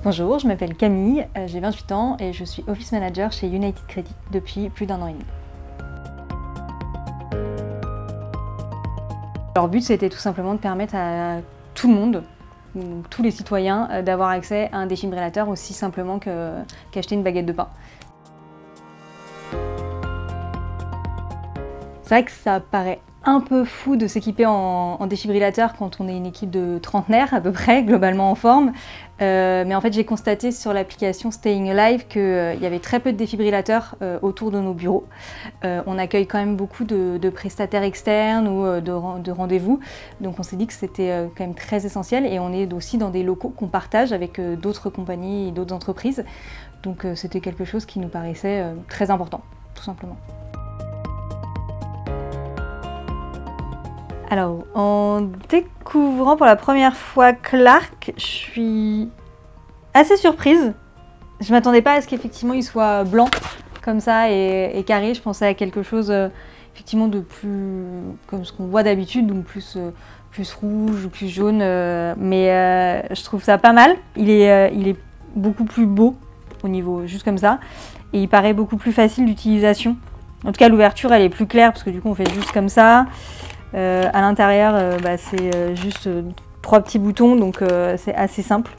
Bonjour, je m'appelle Camille, j'ai 28 ans et je suis Office Manager chez United Credit depuis plus d'1 an et demi. Leur but, c'était tout simplement de permettre à tout le monde, tous les citoyens, d'avoir accès à un défibrillateur aussi simplement qu'acheter une baguette de pain. C'est vrai que ça paraît un peu fou de s'équiper en défibrillateur quand on est une équipe de trentenaires à peu près, globalement en forme. Mais en fait, j'ai constaté sur l'application Staying Alive qu'il y avait très peu de défibrillateurs autour de nos bureaux. On accueille quand même beaucoup de prestataires externes ou de rendez-vous. Donc on s'est dit que c'était quand même très essentiel et on est aussi dans des locaux qu'on partage avec d'autres compagnies et d'autres entreprises. Donc c'était quelque chose qui nous paraissait très important, tout simplement. Alors, en découvrant pour la première fois Clark, je suis assez surprise. Je m'attendais pas à ce qu'effectivement il soit blanc comme ça et carré. Je pensais à quelque chose effectivement de plus comme ce qu'on voit d'habitude, donc plus rouge ou plus jaune. Mais je trouve ça pas mal. Il est beaucoup plus beau au niveau juste comme ça et il paraît beaucoup plus facile d'utilisation. En tout cas, l'ouverture elle est plus claire parce que du coup on fait juste comme ça. À l'intérieur, c'est juste 3 petits boutons, donc c'est assez simple.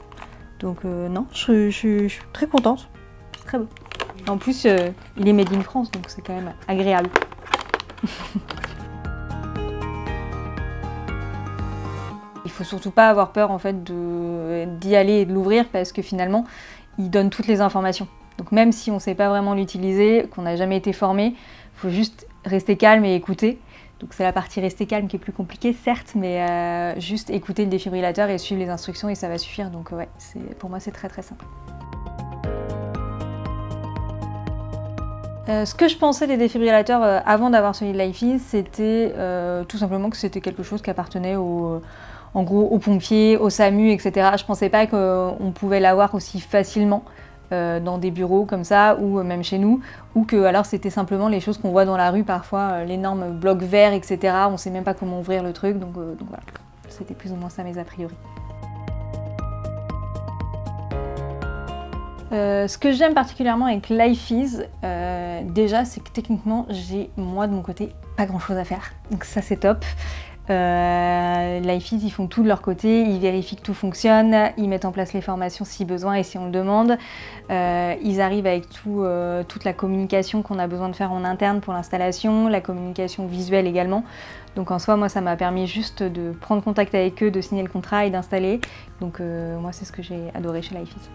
Donc non, je suis très contente. C'est très beau. En plus, il est made in France, donc c'est quand même agréable. Il faut surtout pas avoir peur en fait d'y aller et de l'ouvrir parce que finalement, il donne toutes les informations. Donc même si on ne sait pas vraiment l'utiliser, qu'on n'a jamais été formé, il faut juste rester calme et écouter. Donc c'est la partie rester calme qui est plus compliquée, certes, mais juste écouter le défibrillateur et suivre les instructions et ça va suffire. Donc ouais, pour moi c'est très très simple. Ce que je pensais des défibrillateurs avant d'avoir celui de LifeEase, c'était tout simplement que c'était quelque chose qui appartenait en gros aux pompiers, au SAMU, etc. Je pensais pas qu'on pouvait l'avoir aussi facilement. Dans des bureaux comme ça ou même chez nous, ou que alors c'était simplement les choses qu'on voit dans la rue parfois, l'énorme bloc vert, etc. On sait même pas comment ouvrir le truc, donc voilà, c'était plus ou moins ça mes a priori. Ce que j'aime particulièrement avec LifeEase, déjà c'est que techniquement j'ai moi de mon côté pas grand chose à faire, donc ça c'est top. LifeEase, ils font tout de leur côté, ils vérifient que tout fonctionne, ils mettent en place les formations si besoin et si on le demande. Ils arrivent avec toute la communication qu'on a besoin de faire en interne pour l'installation, la communication visuelle également. Donc en soi, moi ça m'a permis juste de prendre contact avec eux, de signer le contrat et d'installer. Donc moi c'est ce que j'ai adoré chez LifeEase.